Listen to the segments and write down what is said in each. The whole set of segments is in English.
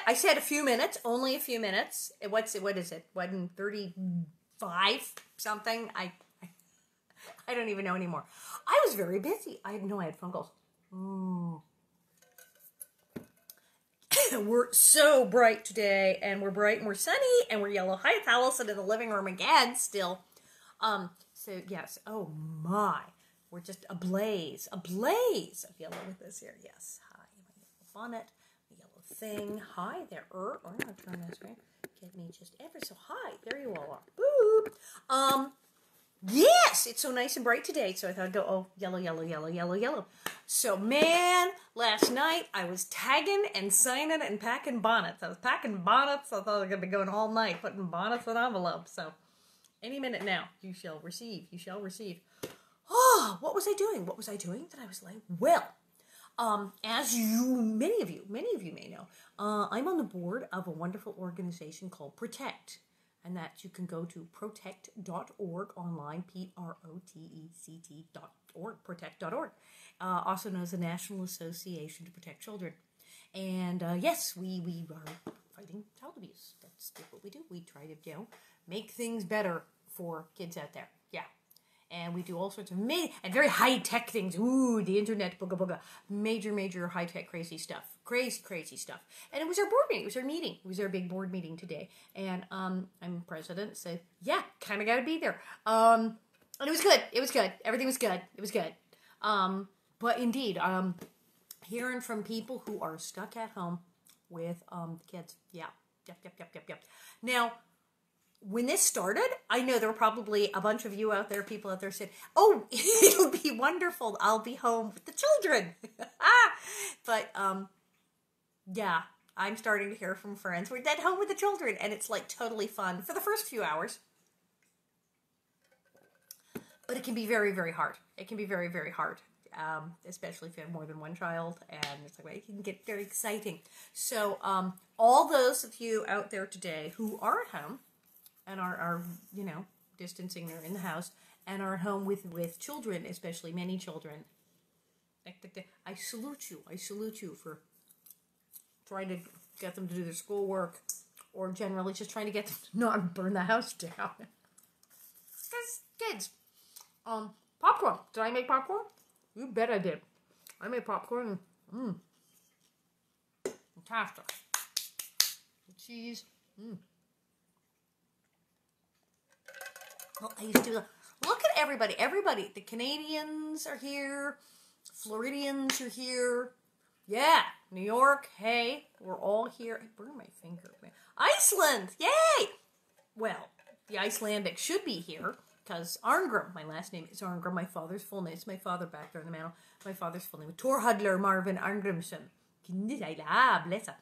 I said a few minutes, only a few minutes. What is it? 1:35 something? I don't even know anymore. I was very busy. I had phone calls. We're so bright today, and we're bright and we're sunny and we're yellow. Hi, it's Alison in the living room again still. So yes, oh my. We're just ablaze of yellow with this here. Yes, hi, my yellow bonnet, the yellow thing. Hi there. I'm gonna turn this way. Get me just ever so high. There you all are. Boop. Yes, it's so nice and bright today. So I thought I'd go, oh, yellow, yellow, yellow, yellow, yellow. So man, last night I was tagging and signing and packing bonnets. I was packing bonnets. I thought I was gonna be going all night putting bonnets in envelopes. So any minute now, you shall receive. You shall receive. Oh, what was I doing? What was I doing that I was like, well, as many of you may know, I'm on the board of a wonderful organization called Protect, and that you can go to protect.org online, protect.org, protect.org, also known as the National Association to Protect Children. And yes, we are fighting child abuse. That's what we do. We try to, make things better for kids out there. Yeah. And we do all sorts of and very high-tech things. Ooh, the internet, booga booga. Major high-tech crazy stuff. Crazy stuff. And it was our board meeting. It was our meeting. It was our big board meeting today. And I'm president, so yeah, kind of got to be there. And it was good. It was good. Everything was good. It was good. But indeed, hearing from people who are stuck at home with kids. Yeah. Yep. Now, when this started, I know there were probably a bunch of you out there, people out there said, oh, it'll be wonderful. I'll be home with the children. But, yeah, I'm starting to hear from friends. We're at home with the children, and it's like totally fun for the first few hours. But it can be very, very hard. It can be very, very hard, especially if you have more than one child, and it's like, well, it can get very exciting. So, all those of you out there today who are at home, and are distancing, they're in the house, and are at home with children, especially many children. I salute you. I salute you for trying to get them to do their schoolwork, or generally just trying to get them to not burn the house down. Because kids. Popcorn. Did I make popcorn? You bet I did. I made popcorn. Fantastic. Cheese. Well, I used to look at everybody. Everybody. The Canadians are here. Floridians are here. Yeah. New York. Hey. We're all here. I burned my finger. Iceland. Yay. Well, the Icelandic should be here because Arngrim. My last name is Arngrim. My father's full name. It's my father back there in the mantle. My father's full name. Thorhudler Marvin Arngrimson. Bless her.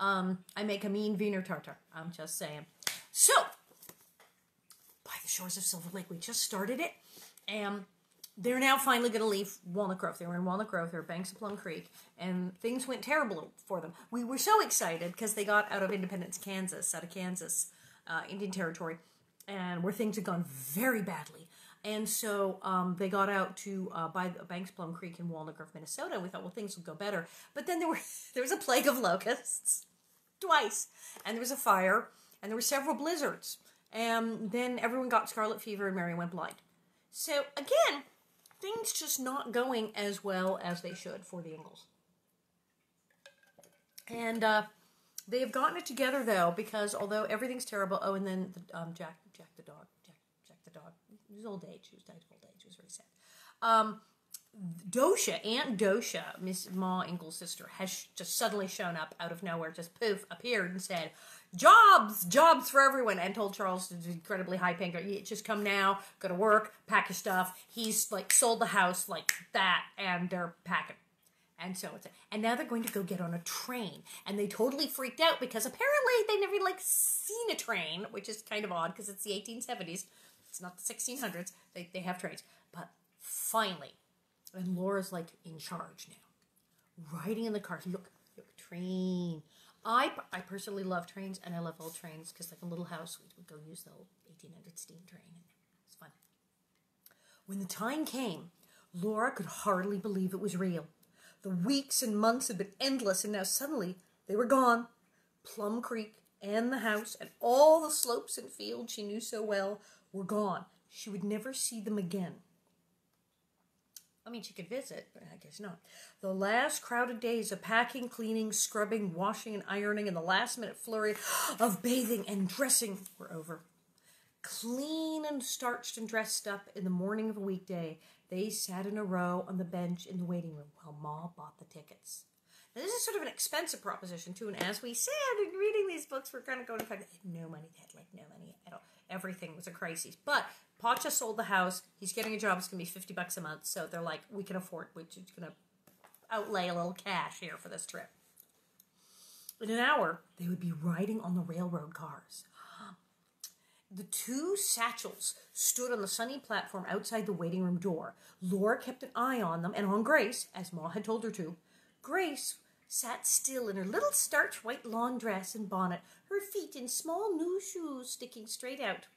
I make a mean Wiener Tartar. I'm just saying. So, by the shores of Silver Lake. We just started it, and they're now finally going to leave Walnut Grove. They were in Walnut Grove. They're banks of Plum Creek, and things went terrible for them. We were so excited because they got out of Independence, Kansas, Indian Territory, and where things had gone very badly. And so they got out to by the Banks of Plum Creek in Walnut Grove, Minnesota. We thought, well, things will go better. But then there was a plague of locusts twice, and there was a fire, and there were several blizzards. And then everyone got scarlet fever and Mary went blind. So, again, things just not going as well as they should for the Ingalls. And they have gotten it together, though, because although everything's terrible, and then Jack the dog. It was old age. He was died of old age. It was very sad. Dosha, Aunt Dosha, Miss Ma Ingalls' sister, has just suddenly shown up out of nowhere, just poof, appeared and said, jobs for everyone, and told Charles to incredibly high paying, just come now, go to work, pack your stuff. He's like sold the house like that, and they're packing. And so and now they're going to go get on a train, and they totally freaked out because apparently they've never seen a train, which is kind of odd because it's the 1870s. It's not the 1600s. They have trains, but finally. And Laura's in charge now. Riding in the car. Look, train. I personally love trains, and I love old trains, because like a little house, we would go use the old 1800 steam train. It's fun. When the time came, Laura could hardly believe it was real. The weeks and months had been endless, and now suddenly they were gone. Plum Creek and the house and all the slopes and fields she knew so well were gone. She would never see them again. I mean, she could visit, but I guess not. The last crowded days of packing, cleaning, scrubbing, washing, and ironing, and the last-minute flurry of bathing and dressing were over. Clean and starched and dressed up in the morning of a weekday, they sat in a row on the bench in the waiting room while Ma bought the tickets. Now, this is sort of an expensive proposition, too, and as we said in reading these books, we're kind of going to find they had no money. They had, no money at all. Everything was a crisis. But Pacha sold the house. He's getting a job. It's going to be $50 a month. So they're like, we can afford, we're just going to outlay a little cash here for this trip. In an hour, they would be riding on the railroad cars. The two satchels stood on the sunny platform outside the waiting room door. Laura kept an eye on them and on Grace, as Ma had told her to. Grace sat still in her little starched white lawn dress and bonnet, her feet in small new shoes sticking straight out.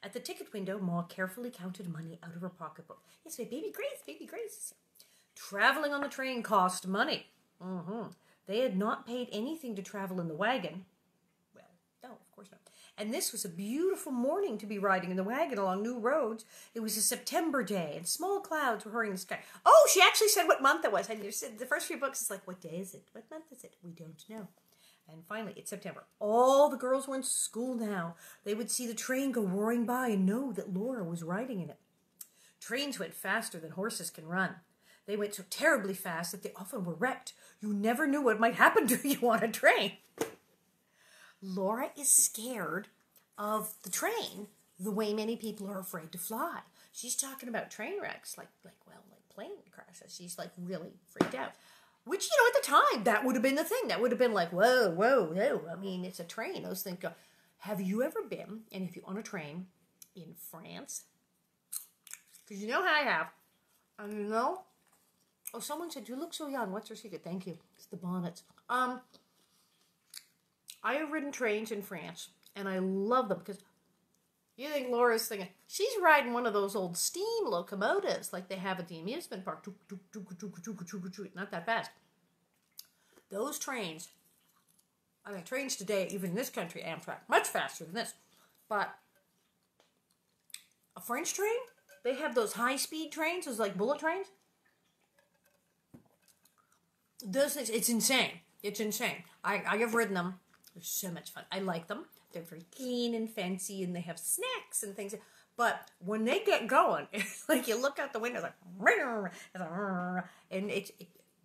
At the ticket window, Ma carefully counted money out of her pocketbook. Yes, my baby Grace, baby Grace. Traveling on the train cost money. They had not paid anything to travel in the wagon. Well, no, of course not. And this was a beautiful morning to be riding in the wagon along new roads. It was a September day, and small clouds were hurrying the sky. Oh, she actually said what month it was. And you said the first few books is like, what day is it? What month is it? We don't know. And finally, it's September. All the girls were in school now. They would see the train go roaring by and know that Laura was riding in it. Trains went faster than horses can run. They went so terribly fast that they often were wrecked. You never knew what might happen to you on a train. Laura is scared of the train the way many people are afraid to fly. She's talking about train wrecks, like plane crashes. She's like really freaked out. Which, at the time, that would have been the thing. That would have been like, whoa, whoa, whoa. I mean, it's a train. Those things go. Have you ever been, and if you're on a train in France? Because you know how I have. And oh, someone said, you look so young. What's your secret? Thank you. It's the bonnets. I have ridden trains in France, and I love them because you think Laura's thinking, she's riding one of those old steam locomotives like they have at the amusement park. Not that fast. Those trains, trains today, even in this country, Amtrak, much faster than this. But a French train, they have those high-speed trains, those like bullet trains. Those things, it's insane. It's insane. I have ridden them. They're so much fun. I like them. They're very clean and fancy, and they have snacks and things. But when they get going, it's like you look out the window, and it's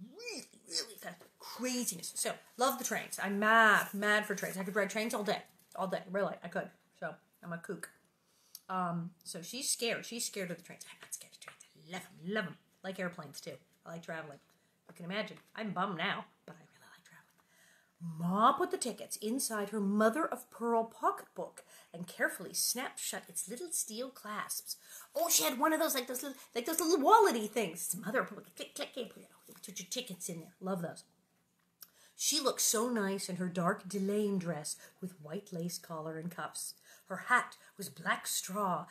really, really fast. Craziness. So, love the trains. I'm mad for trains. I could ride trains all day. Really, I could. So, I'm a kook. So she's scared. She's scared of the trains. I'm not scared of trains. I love them. Like airplanes, too. I like traveling. You can imagine. I'm bummed now, but I really like traveling. Ma put the tickets inside her mother-of-pearl pocketbook and carefully snapped shut its little steel clasps. Oh, she had one of those, like those little wallet-y things. It's mother-of-pearl. Click, click, click. Put your tickets in there. Love those. She looked so nice in her dark delaine dress with white lace collar and cuffs. Her hat was black straw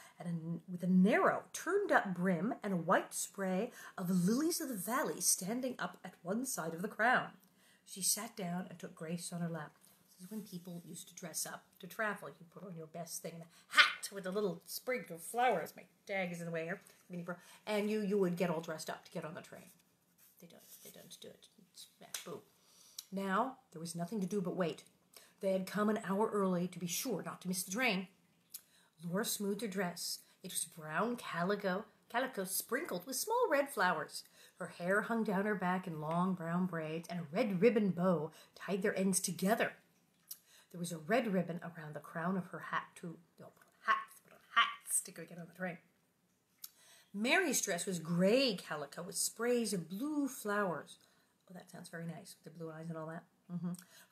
with a narrow, turned-up brim and a white spray of lilies of the valley standing up at one side of the crown. She sat down and took Grace on her lap. This is when people used to dress up to travel. You put on your best thing, and a hat with a little sprig of flowers. My tag is in the way here. And you would get all dressed up to get on the train. They don't do it. It's boo. Now, there was nothing to do but wait. They had come an hour early to be sure not to miss the train. Laura smoothed her dress. It was brown calico sprinkled with small red flowers. Her hair hung down her back in long brown braids, and a red ribbon bow tied their ends together. There was a red ribbon around the crown of her hat, too. They'll put on hats to go get on the train. Mary's dress was gray calico with sprays of blue flowers. Oh, that sounds very nice, with the blue eyes and all that.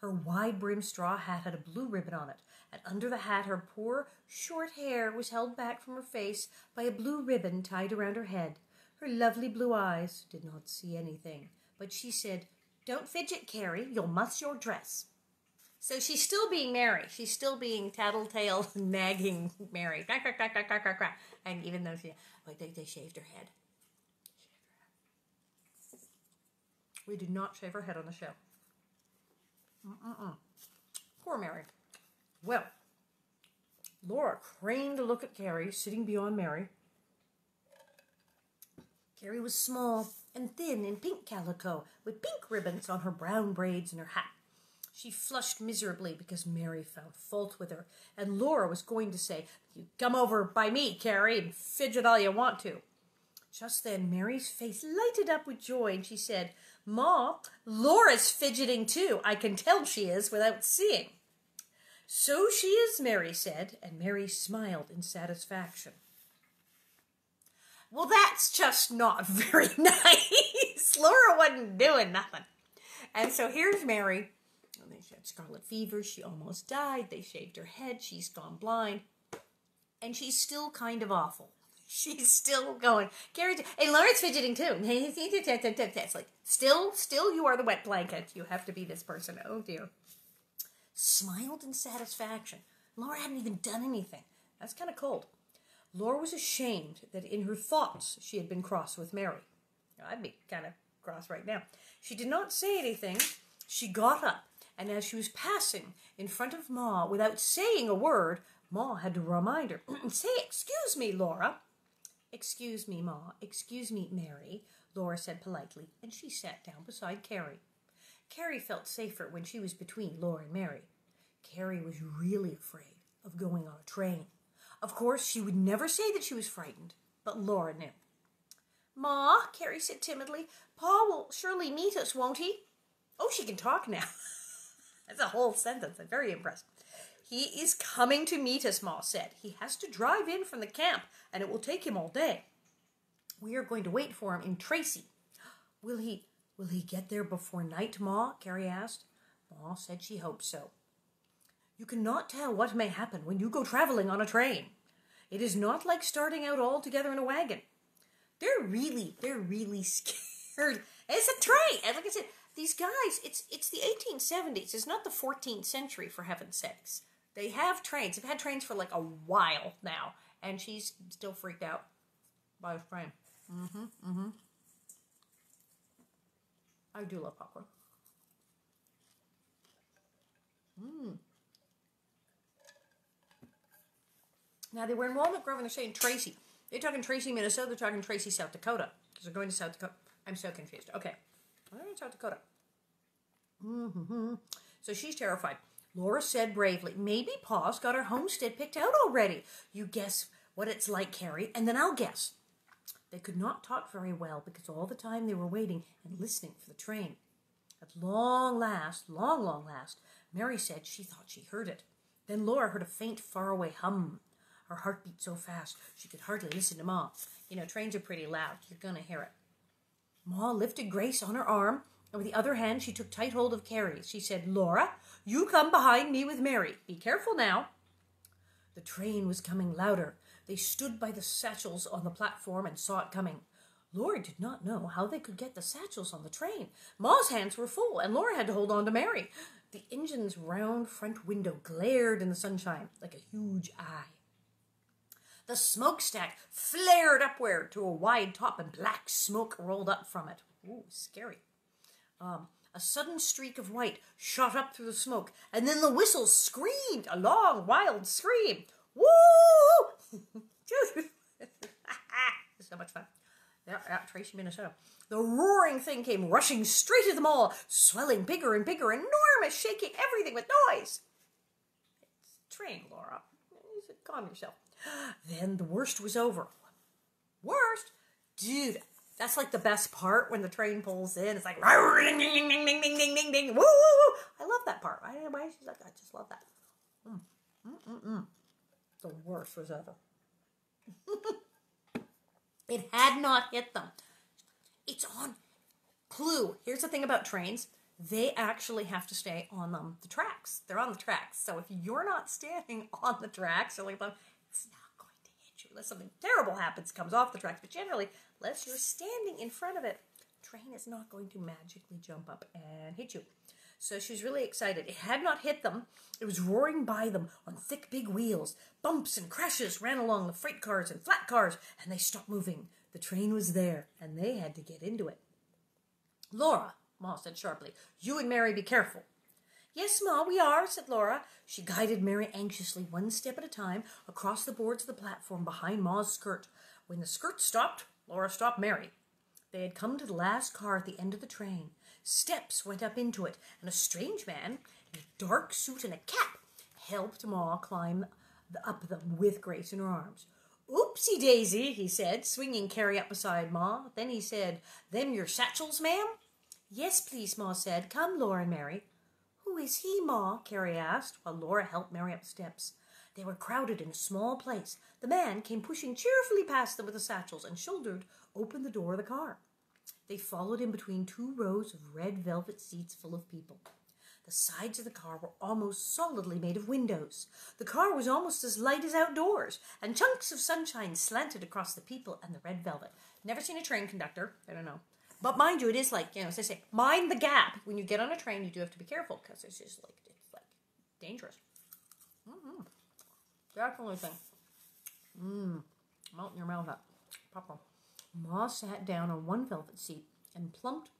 Her wide-brimmed straw hat had a blue ribbon on it, and under the hat her poor, short hair was held back from her face by a blue ribbon tied around her head. Her lovely blue eyes did not see anything, but she said, "Don't fidget, Carrie, you'll muss your dress." So she's still being Mary. She's still being tattletale, nagging Mary. Quack, quack, quack, quack, quack, quack, quack. And even though they shaved her head. We did not shave her head on the show. Poor Mary. Well, Laura craned to look at Carrie, sitting beyond Mary. Carrie was small and thin in pink calico, with pink ribbons on her brown braids and her hat. She flushed miserably because Mary found fault with her, and Laura was going to say, "You come over by me, Carrie, and fidget all you want to." Just then, Mary's face lighted up with joy, and she said, "Ma, Laura's fidgeting too. I can tell she is without seeing." "So she is," Mary said, and Mary smiled in satisfaction. Well, that's just not very nice. Laura wasn't doing nothing. And so here's Mary. She had scarlet fever. She almost died. They shaved her head. She's gone blind. And she's still kind of awful. She's still going, "Carrie, hey, Laura's fidgeting too." It's like, still you are the wet blanket. You have to be this person. Oh, dear. Smiled in satisfaction. Laura hadn't even done anything. That's kind of cold. Laura was ashamed that in her thoughts she had been cross with Mary. I'd be kind of cross right now. She did not say anything. She got up, and as she was passing in front of Ma without saying a word, Ma had to remind her, "Say, excuse me, Laura." "Excuse me, Ma. Excuse me, Mary," Laura said politely, and she sat down beside Carrie. Carrie felt safer when she was between Laura and Mary. Carrie was really afraid of going on a train. Of course, she would never say that she was frightened, but Laura knew. "Ma," Carrie said timidly, "Pa will surely meet us, won't he?" Oh, she can talk now. That's a whole sentence. I'm very impressed. "He is coming to meet us," Ma said. "He has to drive in from the camp, and it will take him all day. We are going to wait for him in Tracy." Will he get there before night, Ma?" Carrie asked. Ma said she hoped so. "You cannot tell what may happen when you go traveling on a train. It is not like starting out all together in a wagon. They're really scared. It's a train. And like I said, these guys, it's the 1870s. It's not the 14th century, for heaven's sakes. They have trains. They've had trains for like a while now. And she's still freaked out by a train. I do love popcorn. Now, they were in Walnut Grove, and they're saying Tracy. They're talking Tracy, Minnesota. They're talking Tracy, South Dakota. Because they're going to South Dakota. I'm so confused. Okay. They're in South Dakota. So she's terrified. Laura said bravely, "Maybe Pa's got our homestead picked out already. You guess what it's like, Carrie, and then I'll guess." They could not talk very well because all the time they were waiting and listening for the train. At long last, Mary said she thought she heard it. Then Laura heard a faint, faraway hum. Her heart beat so fast she could hardly listen to Ma. You know, trains are pretty loud. You're going to hear it. Ma lifted Grace on her arm, and with the other hand she took tight hold of Carrie's. She said, "Laura, you come behind me with Mary. Be careful now." The train was coming louder. They stood by the satchels on the platform and saw it coming. Laura did not know how they could get the satchels on the train. Ma's hands were full, and Laura had to hold on to Mary. The engine's round front window glared in the sunshine like a huge eye. The smokestack flared upward to a wide top, and black smoke rolled up from it. Ooh, scary. A sudden streak of white shot up through the smoke, and then the whistle screamed, a long, wild scream. Woo! So much fun. Yeah, Tracy, Minnesota. The roaring thing came rushing straight at them all, swelling bigger and bigger, enormous, shaking everything with noise. It's a train, Laura. You should calm yourself. Then the worst was over. Worst? Dude, that's like the best part when the train pulls in. It's like, ding, ding, ding, ding, ding, ding, ding, ding, woo, woo, woo. I love that part. I don't know why she's like, I just love that. The worst was over. It had not hit them. It's on. Clue. Here's the thing about trains. They actually have to stay on the tracks. They're on the tracks. So if you're not standing on the tracks, or like, it's not going to hit you. Unless something terrible happens, comes off the tracks. But generally, unless you're standing in front of it, the train is not going to magically jump up and hit you. So she was really excited. It had not hit them. It was roaring by them on thick, big wheels. Bumps and crashes ran along the freight cars and flat cars, and they stopped moving. The train was there, and they had to get into it. "Laura," Ma said sharply, "you and Mary be careful." Yes, Ma, we are, said Laura. She guided Mary anxiously, one step at a time, across the boards of the platform behind Ma's skirt. When the skirt stopped, Laura stopped Mary. They had come to the last car at the end of the train. Steps went up into it, and a strange man in a dark suit and a cap helped Ma climb up them with Grace in her arms. Oopsie daisy, he said, swinging Carrie up beside Ma. Then he said, them your satchels, ma'am? Yes, please, Ma said. Come, Laura and Mary. Who is he, Ma? Carrie asked, while Laura helped Mary up the steps. They were crowded in a small place. The man came pushing cheerfully past them with the satchels and shouldered open the door of the car. They followed him between 2 rows of red velvet seats full of people. The sides of the car were almost solidly made of windows. The car was almost as light as outdoors, and chunks of sunshine slanted across the people and the red velvet. Never seen a train conductor. I don't know. But mind you, it is like, as I say, mind the gap. When you get on a train, you do have to be careful because it's just like, dangerous. Mm-hmm. Definitely thing. Melt in your mouth up. Pop. Ma sat down on one velvet seat and plumped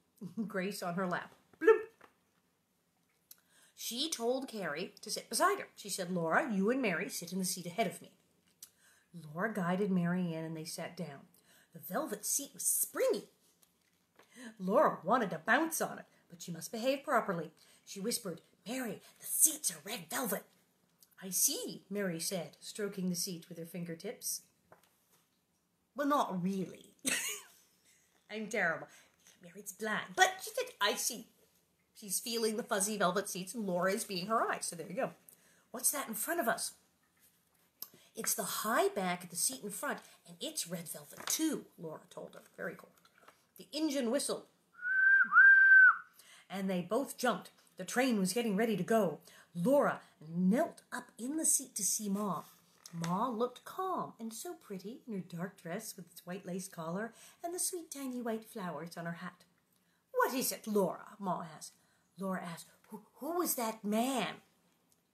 Grace on her lap. Bloop. She told Carrie to sit beside her. She said, Laura, you and Mary sit in the seat ahead of me. Laura guided Mary in and they sat down. The velvet seat was springy. Laura wanted to bounce on it, but she must behave properly. She whispered, Mary, the seats are red velvet. I see, Mary said, stroking the seat with her fingertips. Well, not really. I'm terrible. Mary's blind. But she said, I see. She's feeling the fuzzy velvet seats and Laura is being her eyes. So there you go. What's that in front of us? It's the high back of the seat in front, and it's red velvet too, Laura told her. Very cool. The engine whistled, and they both jumped. The train was getting ready to go. Laura knelt up in the seat to see Ma. Ma looked calm and so pretty in her dark dress with its white lace collar and the sweet tiny white flowers on her hat. What is it, Laura? Ma asked. Laura asked, who was that man?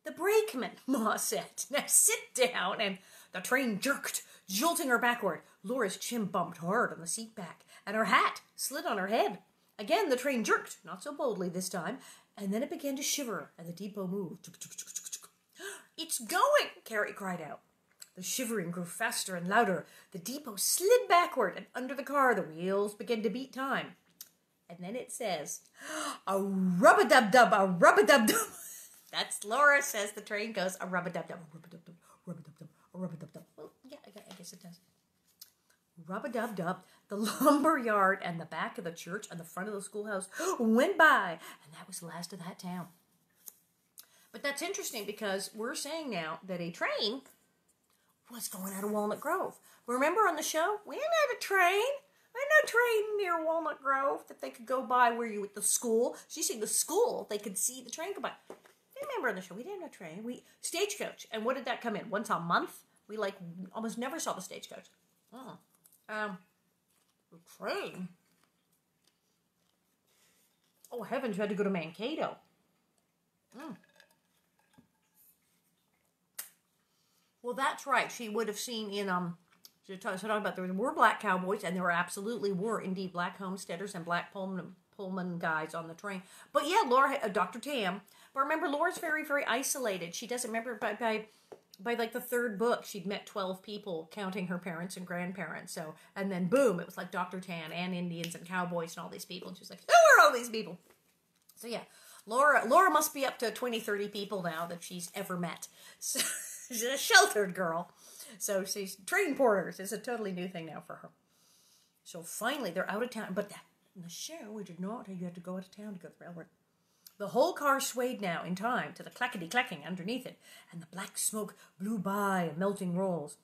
The brakeman, Ma said. Now sit down. And the train jerked, jolting her backward. Laura's chin bumped hard on the seat back, and her hat slid on her head. Again, the train jerked, not so boldly this time, and then it began to shiver, and the depot moved. It's going, Carrie cried out. The shivering grew faster and louder. The depot slid backward, and under the car, the wheels began to beat time. And then it says, a rub-a-dub-dub, a rub-a-dub-dub. That's Laura says the train goes, a rub-a-dub-dub, a rub-a-dub-dub, a rub-a-dub-dub, a rub-a-dub-dub. Well, yeah, I guess it does. Rub-a-dub-dub, the lumber yard and the back of the church and the front of the schoolhouse went by, and that was the last of that town. But that's interesting because we're saying now that a train was going out of Walnut Grove. Remember on the show, we didn't have a train. We had no train near Walnut Grove that they could go by where you at the school. So you see the school, they could see the train go by. Remember on the show, we didn't have a train. Stagecoach. And what did that come in? Once a month? We almost never saw the stagecoach. The train? Oh heavens, you had to go to Mankato. Well, that's right. She would have seen in she was talking about there were black cowboys, and there absolutely were indeed black homesteaders and black Pullman guys on the train. But yeah, Laura, Dr. Tam. But remember, Laura's very, very isolated. She doesn't remember by like the 3rd book, she'd met 12 people, counting her parents and grandparents. So, and then boom, it was like Dr. Tan and Indians and cowboys and all these people. And she was like, who are all these people? So yeah, Laura must be up to 20, 30 people now that she's ever met. So she's a sheltered girl. So she's train porters. It's a totally new thing now for her. So finally, they're out of town. But in the show, we did not. You had to go out of town to go to the railroad. The whole car swayed now in time to the clackety-clacking underneath it, and the black smoke blew by in melting rolls.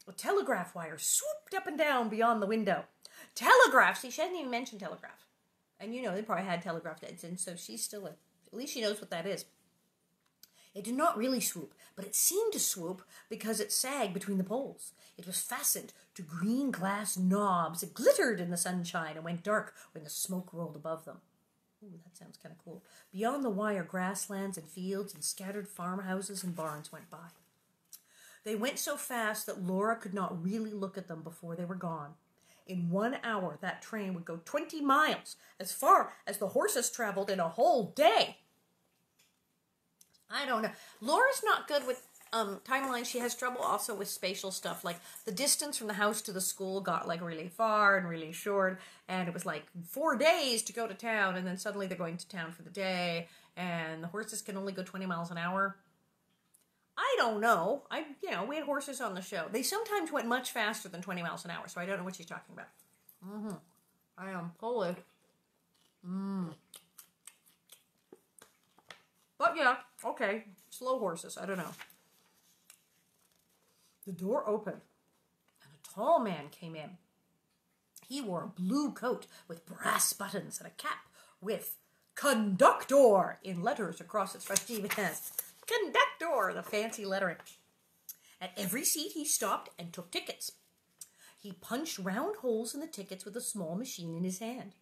A telegraph wire swooped up and down beyond the window. Telegraph! See, she hadn't even mentioned telegraph. And they probably had telegraph heads, and so she's still at least she knows what that is. It did not really swoop, but it seemed to swoop because it sagged between the poles. It was fastened to green glass knobs. It glittered in the sunshine and went dark when the smoke rolled above them. Ooh, that sounds kind of cool. Beyond the wire, grasslands and fields and scattered farmhouses and barns went by. They went so fast that Laura could not really look at them before they were gone. In 1 hour, that train would go 20 miles, as far as the horses traveled in a whole day. I don't know. Laura's not good with timelines. She has trouble also with spatial stuff. Like the distance from the house to the school got like really far and really short, and it was like 4 days to go to town, and then suddenly they're going to town for the day, and the horses can only go 20 miles an hour. I don't know. We had horses on the show. They sometimes went much faster than 20 miles an hour, so I don't know what she's talking about. I am fully. But yeah, okay. Slow horses. I don't know. The door opened, and a tall man came in. He wore a blue coat with brass buttons and a cap with "Conductor" in letters across its front. Yes, Conductor, the fancy lettering. At every seat he stopped and took tickets. He punched round holes in the tickets with a small machine in his hand.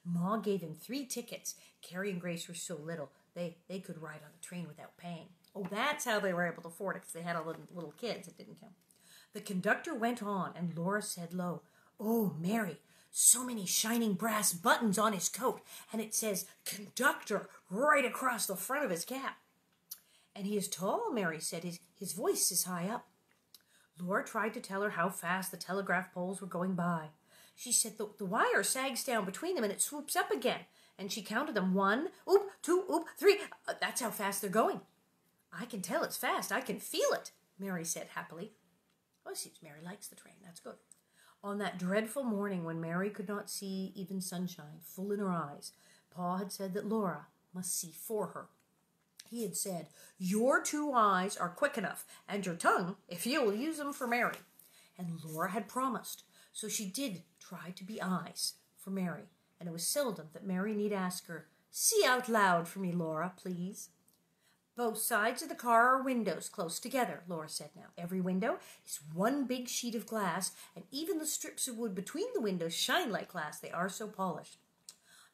Ma gave him 3 tickets. Carrie and Grace were so little, they could ride on the train without paying. Oh, that's how they were able to afford it, because they had all the little kids. It didn't count. The conductor went on, and Laura said low, "Oh, Mary, so many shining brass buttons on his coat, and it says conductor right across the front of his cap." "And he is tall," Mary said. His voice is high up. Laura tried to tell her how fast the telegraph poles were going by. She said the wire sags down between them and it swoops up again. And she counted them. 1, oop, 2, oop, 3. That's how fast they're going. "I can tell it's fast. I can feel it," Mary said happily. Oh, see, Mary likes the train. That's good. On that dreadful morning when Mary could not see even sunshine full in her eyes, Pa had said that Laura must see for her. He had said, "Your 2 eyes are quick enough, and your tongue, if you will use them for Mary." And Laura had promised, so she did try to be eyes for Mary, and it was seldom that Mary need ask her, "See out loud for me, Laura, please." "Both sides of the car are windows close together," Laura said now. "Every window is one big sheet of glass, and even the strips of wood between the windows shine like glass. They are so polished."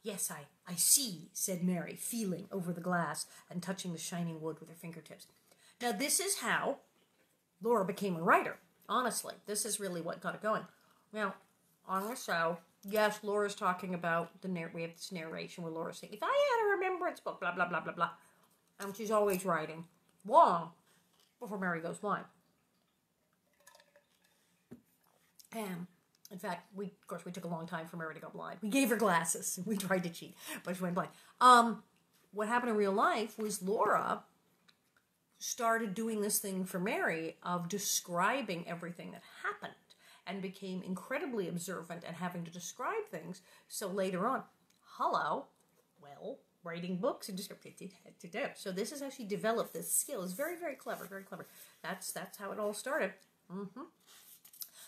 "Yes, I see," said Mary, feeling over the glass and touching the shining wood with her fingertips. Now, this is how Laura became a writer. Honestly, this is really what got it going. Now, on the show, yes, Laura's talking about we have this narration where Laura's saying, "If I had a remembrance book, blah, blah, blah, blah, blah." And she's always writing long before Mary goes blind. And in fact, we took a long time for Mary to go blind. We gave her glasses. We tried to cheat, but she went blind. What happened in real life was Laura started doing this thing for Mary of describing everything that happened and became incredibly observant and having to describe things. So later on, writing books and description. So this is how she developed this skill. It's very, very clever, very clever. That's how it all started.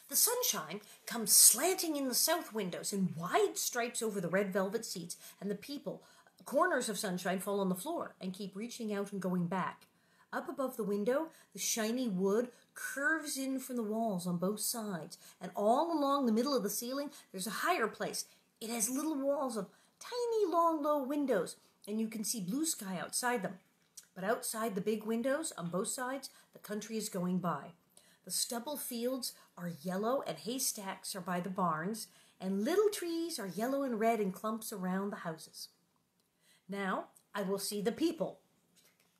The sunshine comes slanting in the south windows in wide stripes over the red velvet seats, and the corners of sunshine fall on the floor and keep reaching out and going back. Up above the window, the shiny wood curves in from the walls on both sides, and all along the middle of the ceiling, there's a higher place. It has little walls of tiny, long, low windows, and you can see blue sky outside them. But outside the big windows, on both sides, the country is going by. The stubble fields are yellow, and haystacks are by the barns, and little trees are yellow and red in clumps around the houses. "Now I will see the people,"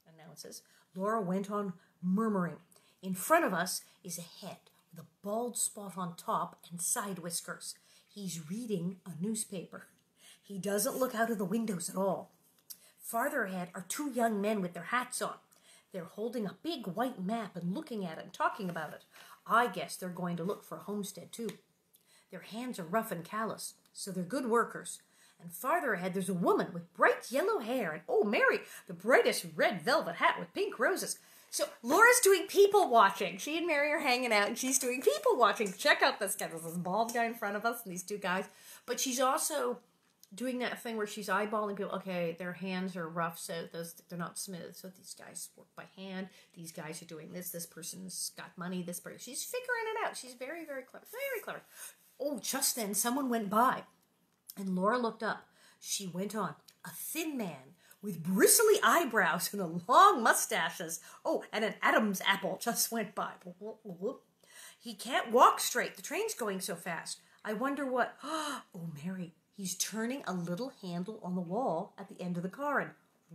announces. Laura went on murmuring. "In front of us is a head with a bald spot on top and side whiskers. He's reading a newspaper. He doesn't look out of the windows at all. Farther ahead are 2 young men with their hats on. They're holding a big white map and looking at it and talking about it. I guess they're going to look for a homestead too. Their hands are rough and callous, so they're good workers. And farther ahead there's a woman with bright yellow hair and, oh, Mary, the brightest red velvet hat with pink roses." So Laura's doing people watching. She and Mary are hanging out and she's doing people watching. Check out this guy. There's this bald guy in front of us and these 2 guys. But she's also doing that thing where she's eyeballing people. Okay, their hands are rough, so they're not smooth. So these guys work by hand. These guys are doing this. This person's got money. This person. She's figuring it out. She's very, very clever. Very clever. Oh, just then someone went by. And Laura looked up. She went on. A thin man with bristly eyebrows and long mustaches. Oh, and an Adam's apple just went by. He can't walk straight. The train's going so fast. I wonder what... Oh, Mary, he's turning a little handle on the wall at the end of the car and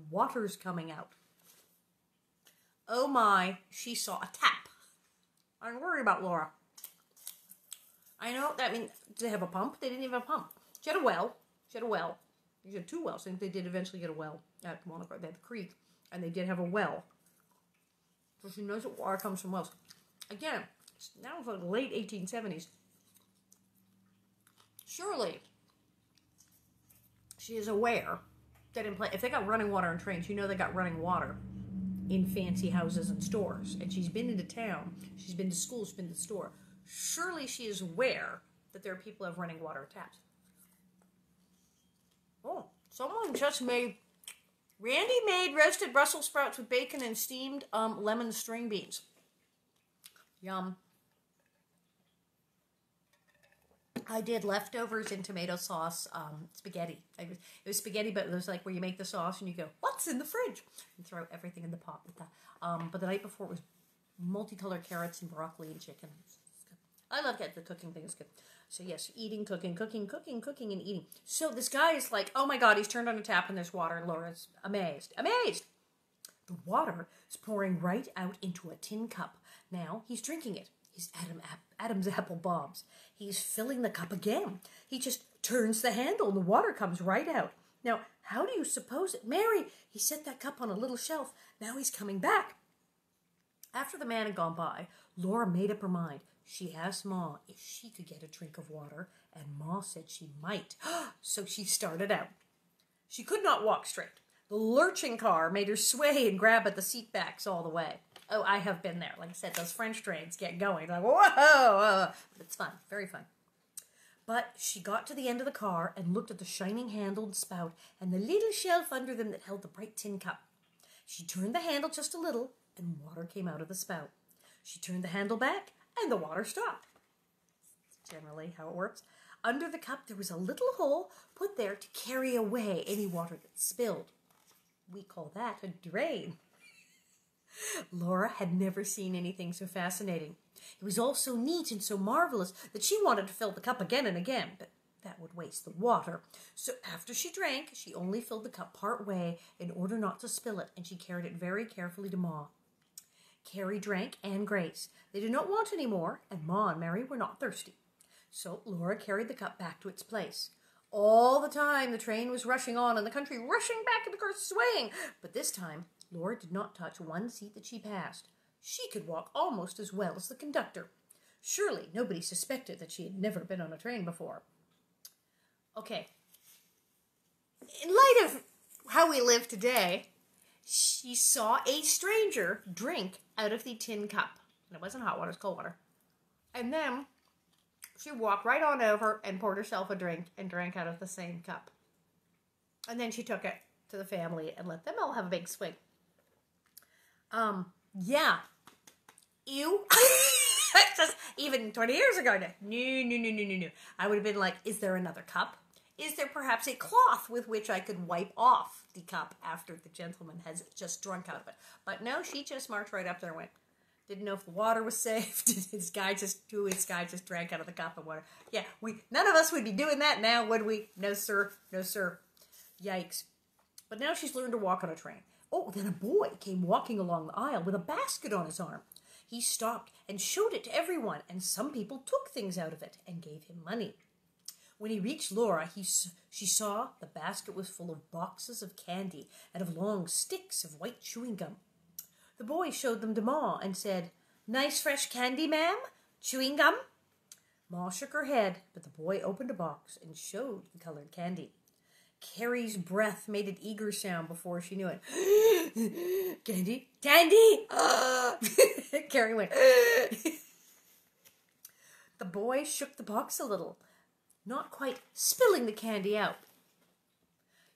water's coming out. Oh my, she saw a tap. I'm worried about Laura. I know, I mean, did they have a pump? They didn't even have a pump. She had a well. She had 2 wells. I think they did eventually get a well at Monaco. They had the creek, and they did have a well. So she knows that water comes from wells. Again, now it's like the late 1870s. Surely, she is aware that if they got running water in trains, you know they got running water in fancy houses and stores. And she's been into town. She's been to school. She's been to the store. Surely she is aware that there are people who have running water taps. Oh, someone just made... Randy made roasted Brussels sprouts with bacon and steamed lemon string beans. Yum. I did leftovers in tomato sauce spaghetti. It was spaghetti, but it was like where you make the sauce and you go, what's in the fridge? And throw everything in the pot with that. But the night before it was multicolored carrots and broccoli and chicken. It's good. I love the cooking thing. It's good. So yes, eating, cooking, and eating. So this guy is like, oh my God, he's turned on a tap and there's water. And Laura's amazed. The water is pouring right out into a tin cup. Now he's drinking it. He's Adam's apple bobs. He's filling the cup again. He just turns the handle and the water comes right out. Now, how do you suppose it? Mary, he set that cup on a little shelf. Now he's coming back. After the man had gone by, Laura made up her mind. She asked Ma if she could get a drink of water, and Ma said she might. So she started out. She could not walk straight. The lurching car made her sway and grab at the seat backs all the way. Oh, I have been there. Like I said, those French trains get going. Like, whoa! It's fun. Very fun. But she got to the end of the car and looked at the shining handled spout and the little shelf under them that held the bright tin cup. She turned the handle just a little, and water came out of the spout. She turned the handle back, and the water stopped. That's generally how it works. Under the cup, there was a little hole put there to carry away any water that spilled. We call that a drain. Laura had never seen anything so fascinating. It was all so neat and so marvelous that she wanted to fill the cup again and again, but that would waste the water. So after she drank, she only filled the cup part way in order not to spill it, and she carried it very carefully to Ma. Carrie drank and Grace. They did not want any more, and Ma and Mary were not thirsty. So Laura carried the cup back to its place. All the time the train was rushing on and the country rushing back and the car swaying. But this time, Laura did not touch one seat that she passed. She could walk almost as well as the conductor. Surely nobody suspected that she had never been on a train before. Okay. In light of how we live today, she saw a stranger drink out of the tin cup. And it wasn't hot water, it was cold water. And then she walked right on over and poured herself a drink and drank out of the same cup. And then she took it to the family and let them all have a big swig. Yeah. Ew. Just even 20 years ago. No. I would have been like, is there another cup? Is there perhaps a cloth with which I could wipe off the cup after the gentleman has just drunk out of it? But no, she just marched right up there and went. Didn't know if the water was safe. This guy just drank out of the cup of water. Yeah, none of us would be doing that now, would we? No, sir. No, sir. Yikes. But now she's learned to walk on a train. Oh, then a boy came walking along the aisle with a basket on his arm. He stopped and showed it to everyone, and some people took things out of it and gave him money. When he reached Laura, she saw the basket was full of boxes of candy and of long sticks of white chewing gum. The boy showed them to Ma and said, "Nice fresh candy, ma'am? Chewing gum?" Ma shook her head, but the boy opened a box and showed the colored candy. Carrie's breath made an eager sound before she knew it. Candy? Candy! Carrie went. The boy shook the box a little, not quite spilling the candy out.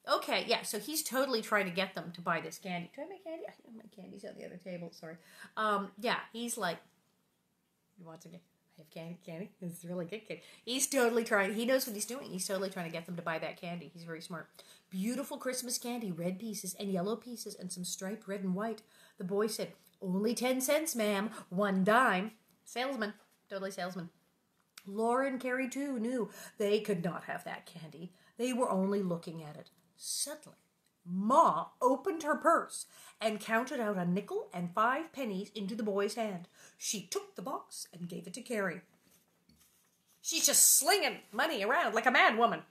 Okay, yeah, so he's totally trying to get them to buy this candy. Do I have my candy? I have my candies on the other table, sorry. Yeah, he's like, you want some candy? I have candy. It's really good candy. He's totally trying, he knows what he's doing. He's totally trying to get them to buy that candy. He's very smart. Beautiful Christmas candy, red pieces and yellow pieces and some striped red and white. The boy said, "Only 10 cents, ma'am, 1 dime. Salesman, totally salesman. Laura and Carrie, too, knew they could not have that candy. They were only looking at it. Suddenly, Ma opened her purse and counted out a nickel and 5 pennies into the boy's hand. She took the box and gave it to Carrie. She's just slinging money around like a mad woman.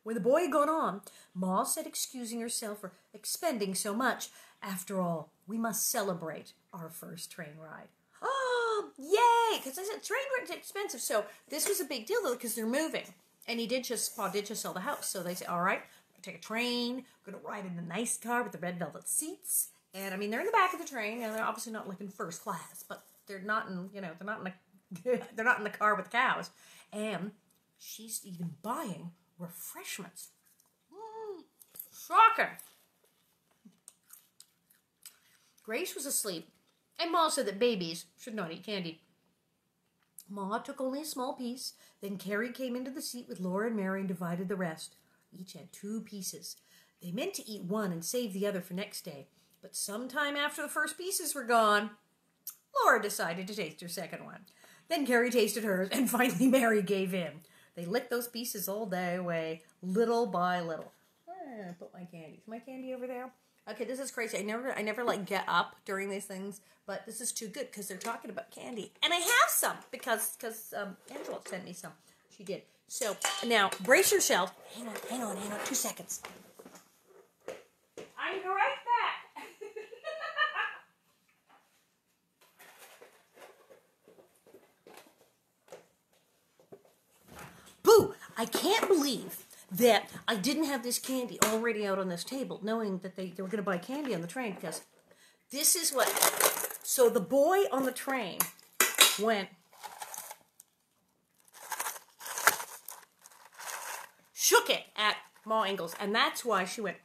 When the boy got on, Ma said, excusing herself for expending so much. After all, we must celebrate our first train ride. Oh, yay! Because I said train rides are expensive. So this was a big deal, though, because they're moving. And Pa did just sell the house. So they said, all right, take a train. We're going to ride in the nice car with the red velvet seats. And, I mean, they're in the back of the train. And they're obviously not like in first class. But they're not in, they're not in the car with the cows. And she's even buying refreshments. Shocking. Grace was asleep, and Ma said that babies should not eat candy. Ma took only a small piece. Then Carrie came into the seat with Laura and Mary and divided the rest. Each had 2 pieces. They meant to eat one and save the other for next day, but sometime after the first pieces were gone, Laura decided to taste her second one. Then Carrie tasted hers, and finally Mary gave in. They licked those pieces all day away, little by little. I'm gonna put my candy. Is my candy over there? Okay, this is crazy. I never like get up during these things, but this is too good because they're talking about candy, and I have some because Angela sent me some. She did. So now brace yourself. Hang on. 2 seconds. I'll be right back. Boo! I can't believe that I didn't have this candy already out on this table, knowing that they were going to buy candy on the train, because this is what... So the boy on the train went... shook it at Ma Ingalls, and that's why she went...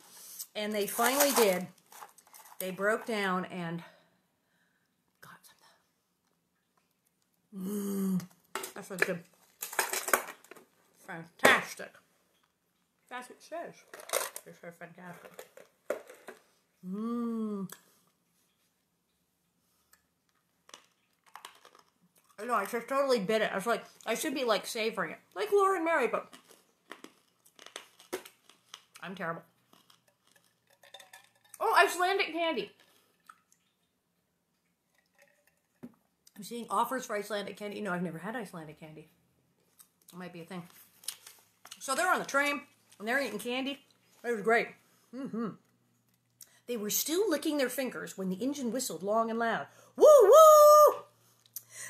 And they finally did. They broke down and got some. That was good. Fantastic. That's what it says. It's so fantastic. No, I just totally bit it. I was like, I should be like savoring it. Like Laura and Mary, but I'm terrible. Oh, Icelandic candy. I'm seeing offers for Icelandic candy. No, I've never had Icelandic candy. It might be a thing. So they're on the train, and they're eating candy. It was great. They were still licking their fingers when the engine whistled long and loud. Woo, woo!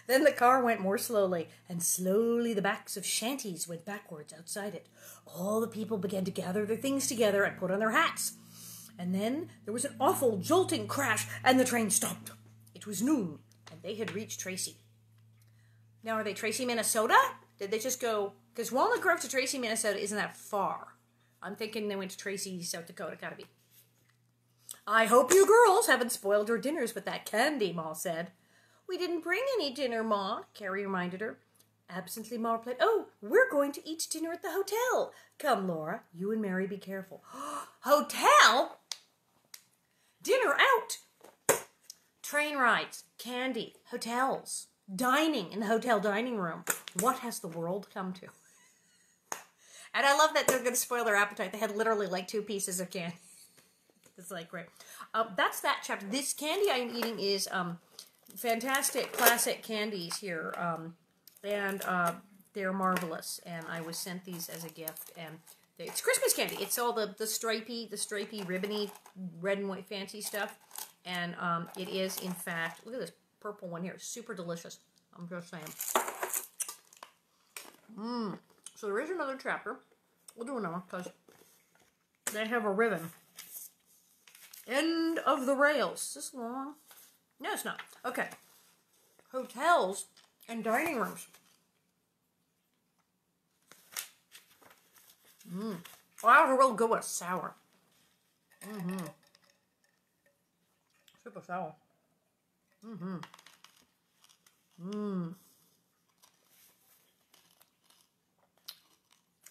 Then the car went more slowly, and slowly the backs of shanties went backwards outside it. All the people began to gather their things together and put on their hats. And then there was an awful jolting crash, and the train stopped. It was noon, and they had reached Tracy. Now, are they Tracy, Minnesota? Did they just go... Because Walnut Grove to Tracy, Minnesota isn't that far. I'm thinking they went to Tracy, South Dakota. Gotta be. I hope you girls haven't spoiled your dinners with that candy, Ma said. We didn't bring any dinner, Ma, Carrie reminded her. Absently, Ma replied, oh, we're going to eat dinner at the hotel. Come, Laura, you and Mary be careful. Hotel? Dinner out. Train rides, candy, hotels, dining in the hotel dining room. What has the world come to? And I love that they're going to spoil their appetite. They had literally like 2 pieces of candy. It's like great. That's that chapter. This candy I'm eating is fantastic classic candies here. And they're marvelous. And I was sent these as a gift. And it's Christmas candy. It's all the stripy, ribbony, red and white fancy stuff. And it is, in fact, look at this purple one here. Super delicious. I'm just saying. So there is another chapter. We'll do another one because they have a ribbon. End of the rails. Is this long? No, it's not. Okay. Hotels and dining rooms. Oh, that was a real good one. Sour. Super sour.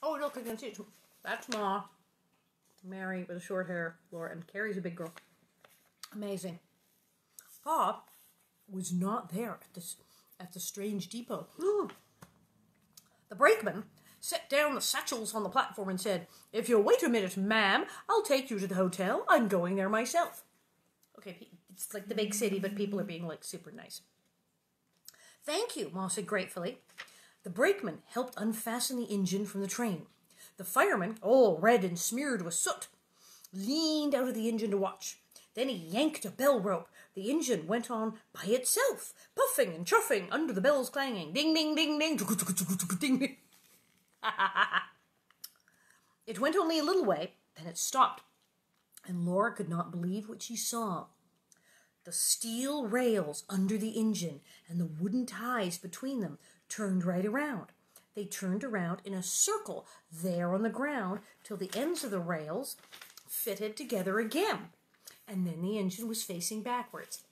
Oh, look, I can see it. That's Ma. Mary with the short hair. Laura, and Carrie's a big girl. Amazing. Pa was not there at the strange depot. The brakeman set down the satchels on the platform and said, "If you'll wait a minute, ma'am, I'll take you to the hotel. I'm going there myself." Okay, it's like the big city, but people are being like super nice. "Thank you," Ma said gratefully. The brakeman helped unfasten the engine from the train. The fireman, all red and smeared with soot, leaned out of the engine to watch. Then he yanked a bell rope. The engine went on by itself, puffing and chuffing under the bells clanging. Ding, ding, ding, ding, ding, ding. It went only a little way, then it stopped, and Laura could not believe what she saw. The steel rails under the engine and the wooden ties between them turned right around. They turned around in a circle there on the ground till the ends of the rails fitted together again. And then the engine was facing backwards.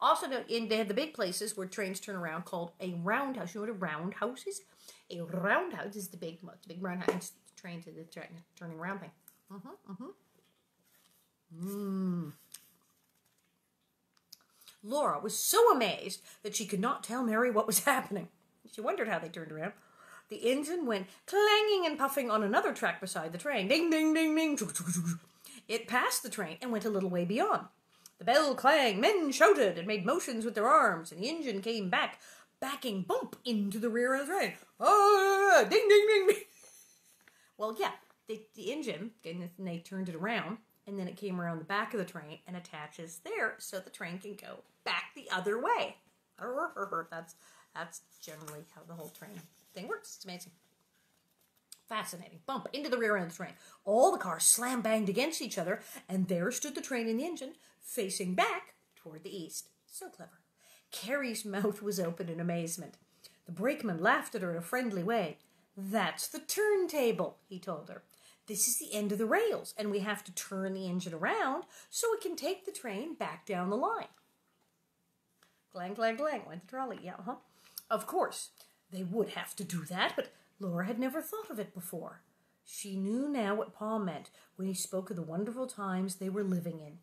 Also, they had the big places where trains turn around called a roundhouse. You know what a roundhouse is? A roundhouse is the big roundhouse. Train to the turning around thing. Laura was so amazed that she could not tell Mary what was happening. She wondered how they turned around. The engine went clanging and puffing on another track beside the train. Ding, ding, ding, ding. It passed the train and went a little way beyond. The bell clanged, men shouted and made motions with their arms, and the engine came back, backing bump into the rear of the train. Ah, ding, ding, ding, ding. Well, yeah, the engine, and they turned it around, and then it came around the back of the train and attaches there so the train can go back the other way. That's generally how the whole train thing works. It's amazing. Fascinating. Bump into the rear end of the train. All the cars slam-banged against each other, and there stood the train and the engine, facing back toward the east. So clever. Carrie's mouth was open in amazement. The brakeman laughed at her in a friendly way. "That's the turntable," he told her. "This is the end of the rails, and we have to turn the engine around so it can take the train back down the line." Clang, clang, clang, went the trolley. Yeah, Of course, they would have to do that, but Laura had never thought of it before. She knew now what Pa meant when he spoke of the wonderful times they were living in.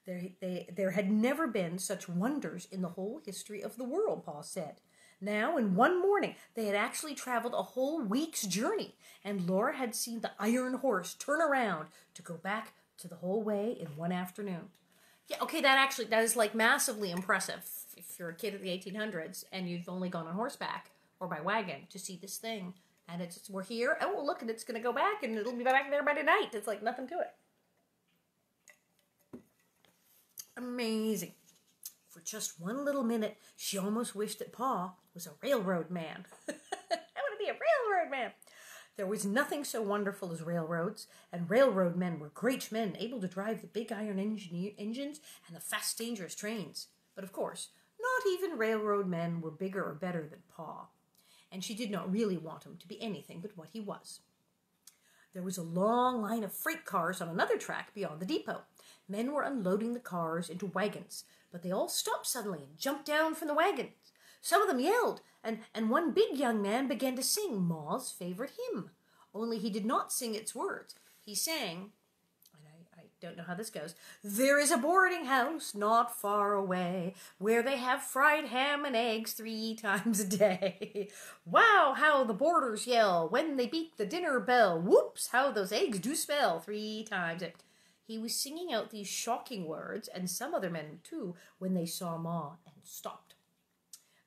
There had never been such wonders in the whole history of the world, Pa said. Now, in one morning, they had actually traveled a whole week's journey, and Laura had seen the iron horse turn around to go back to the whole way in one afternoon. Yeah, okay, that is like massively impressive if you're a kid of the 1800s and you've only gone on horseback or by wagon to see this thing. And we're here. Oh, look, and it's going to go back, and it'll be back there by tonight. It's like nothing to it. Amazing. For just one little minute, she almost wished that Pa was a railroad man. I want to be a railroad man. There was nothing so wonderful as railroads, and railroad men were great men, able to drive the big iron engines and the fast, dangerous trains. But of course, not even railroad men were bigger or better than Pa, and she did not really want him to be anything but what he was. There was a long line of freight cars on another track beyond the depot. Men were unloading the cars into wagons, but they all stopped suddenly and jumped down from the wagons. Some of them yelled, and one big young man began to sing Ma's favorite hymn. Only he did not sing its words. He sang, and I don't know how this goes, "There is a boarding house not far away, where they have fried ham and eggs 3 times a day. Wow, how the boarders yell when they beat the dinner bell. Whoops, how those eggs do smell 3 times a..." He was singing out these shocking words, and some other men too, when they saw Ma and stopped.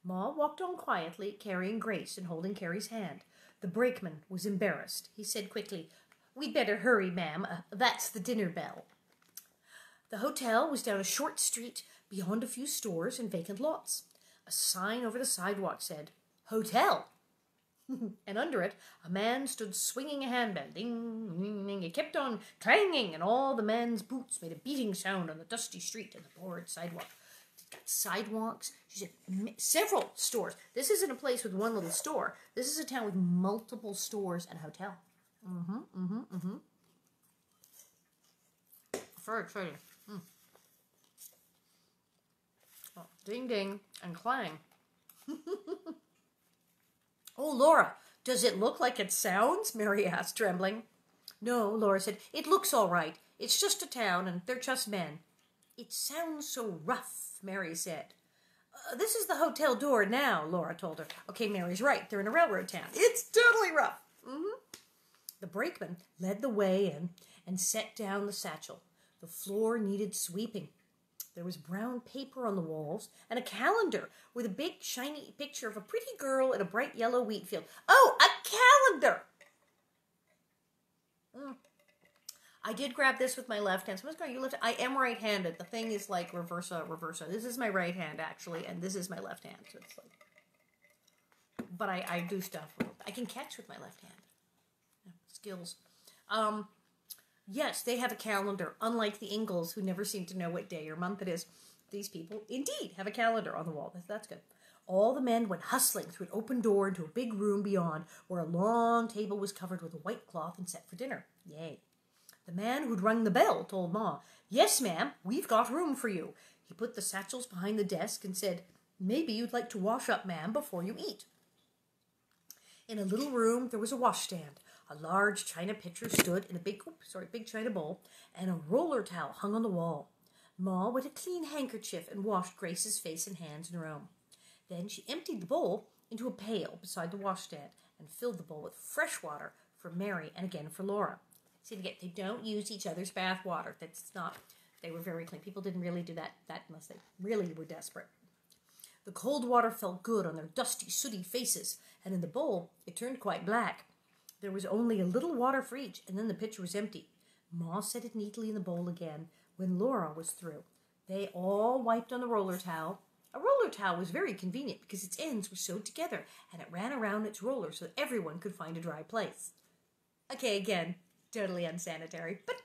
Ma walked on quietly, carrying Grace and holding Carrie's hand. The brakeman was embarrassed. He said quickly, "We'd better hurry, ma'am. That's the dinner bell." The hotel was down a short street beyond a few stores and vacant lots. A sign over the sidewalk said, "Hotel." And under it, a man stood swinging a handbell. Ding, ding, ding. It kept on clanging, and all the man's boots made a beating sound on the dusty street and the board sidewalk. Got sidewalks. She said several stores. This isn't a place with one little store. This is a town with multiple stores and a hotel. Very exciting. Oh, ding, ding, and clang. "Oh, Laura, does it look like it sounds?" Mary asked, trembling. "No," Laura said. "It looks all right. It's just a town, and they're just men." "It sounds so rough," Mary said. This is the hotel door now, Laura told her. Okay, Mary's right. They're in a railroad town. It's totally rough. The brakeman led the way in and set down the satchel. The floor needed sweeping. There was brown paper on the walls and a calendar with a big shiny picture of a pretty girl in a bright yellow wheat field. Oh, a calendar! I did grab this with my left hand. Someone's going, you left. I am right-handed. The thing is like reversa. This is my right hand, actually, and this is my left hand. So it's like, but I do stuff. I can catch with my left hand. Yeah, skills. Yes, they have a calendar, unlike the Ingalls, who never seem to know what day or month it is. These people, indeed, have a calendar on the wall. That's good. All the men went hustling through an open door into a big room beyond, where a long table was covered with a white cloth and set for dinner. Yay. The man who'd rung the bell told Ma, "Yes, ma'am, we've got room for you." He put the satchels behind the desk and said, "Maybe you'd like to wash up, ma'am, before you eat." In a little room, there was a washstand. A large china pitcher stood in a big china bowl, and a roller towel hung on the wall. Ma wet a clean handkerchief and washed Grace's face and hands in her own. Then she emptied the bowl into a pail beside the washstand and filled the bowl with fresh water for Mary and again for Laura. See, again, they don't use each other's bath water. That's not, they were very clean. People didn't really do that unless they really were desperate. The cold water felt good on their dusty, sooty faces, and in the bowl, it turned quite black. There was only a little water for each, and then the pitcher was empty. Ma set it neatly in the bowl again when Laura was through. They all wiped on the roller towel. A roller towel was very convenient because its ends were sewed together, and it ran around its roller so that everyone could find a dry place. Okay, again, totally unsanitary, but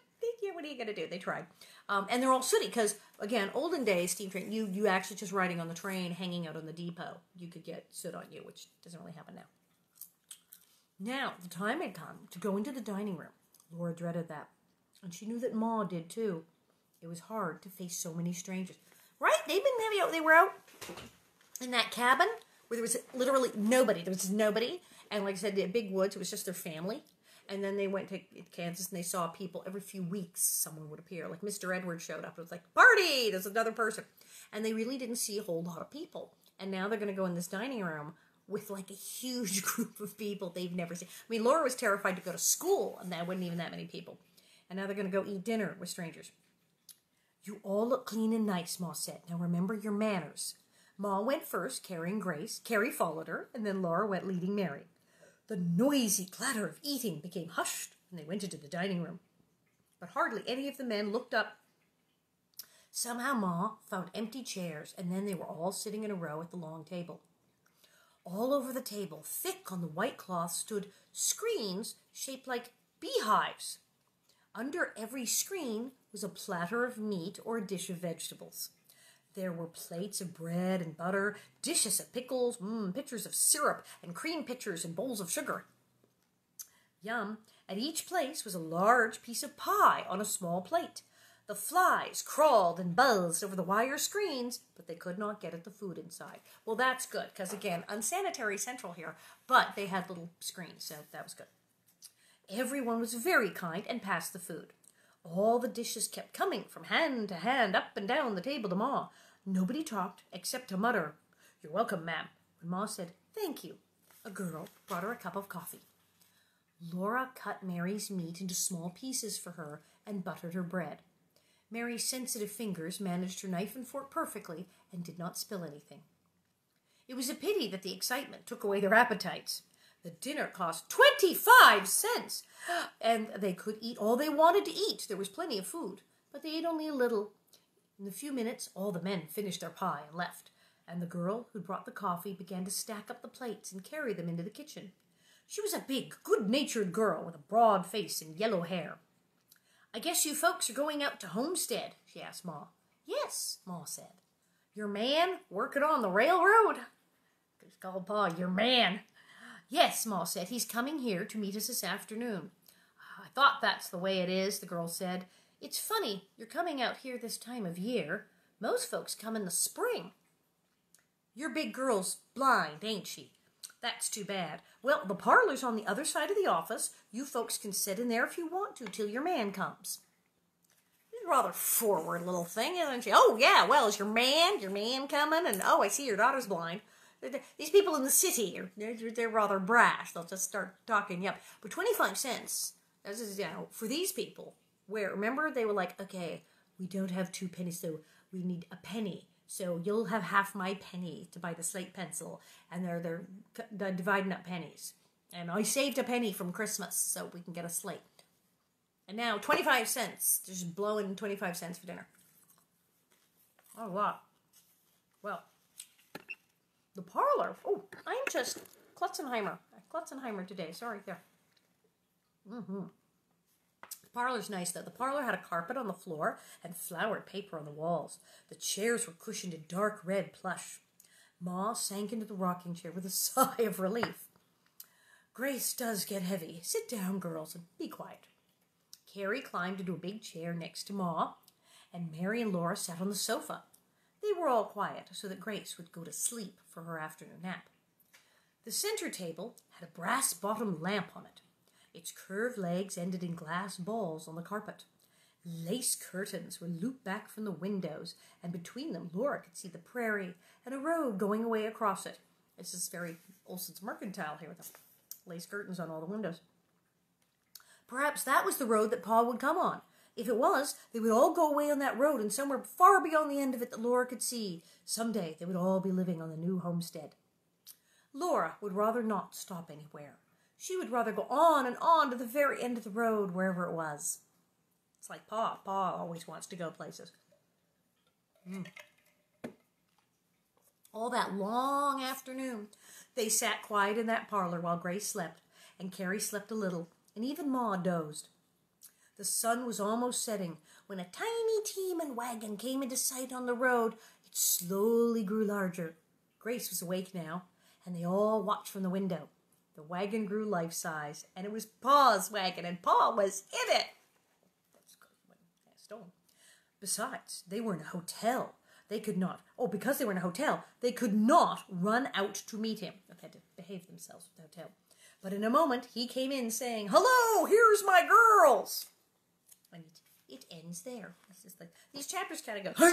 yeah, what are you going to do? They tried. And they're all sooty because, again, olden days, steam train, you actually just riding on the train, hanging out on the depot, you could get soot on you, which doesn't really happen now. Now, the time had come to go into the dining room. Laura dreaded that, and she knew that Ma did too. It was hard to face so many strangers. Right? They were out in that cabin where there was literally nobody. There was nobody. And like I said, the big woods, it was just their family. And then they went to Kansas and they saw people every few weeks. Someone would appear. Like Mr. Edwards showed up. It was like, party! There's another person. And they really didn't see a whole lot of people. And now they're going to go in this dining room with like a huge group of people they've never seen. I mean, Laura was terrified to go to school, and there wasn't even that many people. And now they're going to go eat dinner with strangers. "You all look clean and nice," Ma said. "Now remember your manners." Ma went first, carrying Grace. Carrie followed her, and then Laura went leading Mary. The noisy clatter of eating became hushed, and they went into the dining room. But hardly any of the men looked up. Somehow Ma found empty chairs, and then they were all sitting in a row at the long table. All over the table, thick on the white cloth, stood screens shaped like beehives. Under every screen was a platter of meat or a dish of vegetables. There were plates of bread and butter, dishes of pickles, pitchers of syrup, and cream pitchers and bowls of sugar. Yum! At each place was a large piece of pie on a small plate. The flies crawled and buzzed over the wire screens, but they could not get at the food inside. Well, that's good, because again, unsanitary central here, but they had little screens, so that was good. Everyone was very kind and passed the food. All the dishes kept coming from hand to hand, up and down the table to Ma. Nobody talked except to mutter, "You're welcome, ma'am." When Ma said, "Thank you," a girl brought her a cup of coffee. Laura cut Mary's meat into small pieces for her and buttered her bread. Mary's sensitive fingers managed her knife and fork perfectly and did not spill anything. It was a pity that the excitement took away their appetites. The dinner cost 25 cents, and they could eat all they wanted to eat. There was plenty of food, but they ate only a little. In a few minutes, all the men finished their pie and left, and the girl who brought the coffee began to stack up the plates and carry them into the kitchen. She was a big, good-natured girl with a broad face and yellow hair. "I guess you folks are going out to Homestead," she asked Ma. "Yes," Ma said. "Your man working on the railroad?" She called Pa, "Your man." "Yes," Ma said. "He's coming here to meet us this afternoon." "I thought that's the way it is," the girl said. "It's funny you're coming out here this time of year. Most folks come in the spring." "Your big girl's blind, ain't she?" "That's too bad. Well, the parlor's on the other side of the office. You folks can sit in there if you want to till your man comes." rather forward little thing, isn't she? Oh, yeah, well, is your man coming? And, oh, I see your daughter's blind. These people in the city, they're rather brash. They'll just start talking, yep. But 25 cents, this is, for these people, where, remember, they were like, okay, we don't have 2 pennies, so we need a penny. So you'll have half my penny to buy the slate pencil. And they're dividing up pennies. And I saved a penny from Christmas so we can get a slate. And now 25 cents. Just blowing 25 cents for dinner. Oh, wow. Well, the parlor. Oh, I'm just Klutzenheimer today. Sorry, there. The parlor's nice, though. The parlor had a carpet on the floor and flowered paper on the walls. The chairs were cushioned in dark red plush. Ma sank into the rocking chair with a sigh of relief. Grace does get heavy. Sit down, girls, and be quiet. Carrie climbed into a big chair next to Ma, and Mary and Laura sat on the sofa. They were all quiet so that Grace would go to sleep for her afternoon nap. The center table had a brass-bottomed lamp on it. Its curved legs ended in glass balls on the carpet. Lace curtains were looped back from the windows, and between them Laura could see the prairie and a road going away across it. This is very Olson's Mercantile here with the lace curtains on all the windows. Perhaps that was the road that Pa would come on. If it was, they would all go away on that road, and somewhere far beyond the end of it that Laura could see, someday they would all be living on the new homestead. Laura would rather not stop anywhere. She would rather go on and on to the very end of the road, wherever it was. It's like Pa. Pa always wants to go places. All that long afternoon, they sat quiet in that parlor while Grace slept, and Carrie slept a little, and even Ma dozed. The sun was almost setting when a tiny team and wagon came into sight on the road. It slowly grew larger. Grace was awake now, and they all watched from the window. The wagon grew life-size, and it was Pa's wagon, and Pa was in it. That's stolen. Besides, they were in a hotel. They could not, because they were in a hotel, they could not run out to meet him. They had to behave themselves at the hotel. But in a moment, he came in saying, "Hello, here's my girls." And it ends there. It's just like, these chapters kind of go,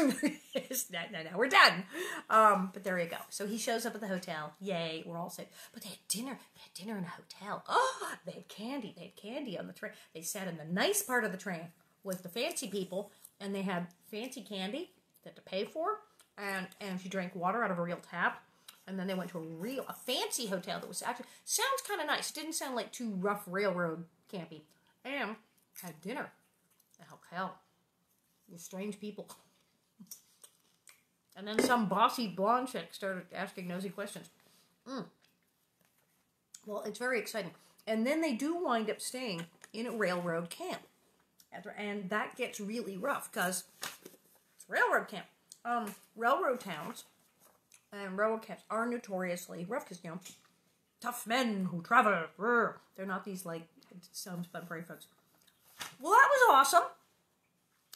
now we're done. But there you go. So he shows up at the hotel. Yay, we're all safe. But they had dinner. They had dinner in a hotel. Oh, they had candy. They had candy on the train. They sat in the nice part of the train with the fancy people, and they had fancy candy that to pay for, and if you drank water out of a real tap. And then they went to a fancy hotel that was actually, sounds kind of nice. It didn't sound like too rough railroad campy. And had dinner at a hotel with strange people. And then some bossy blonde chick started asking nosy questions. Well, it's very exciting. And then they do wind up staying in a railroad camp. And that gets really rough because it's a railroad camp. Railroad towns and railroad camps are notoriously rough because, tough men who travel. They're not these, it sounds fun for folks. Well, that was awesome.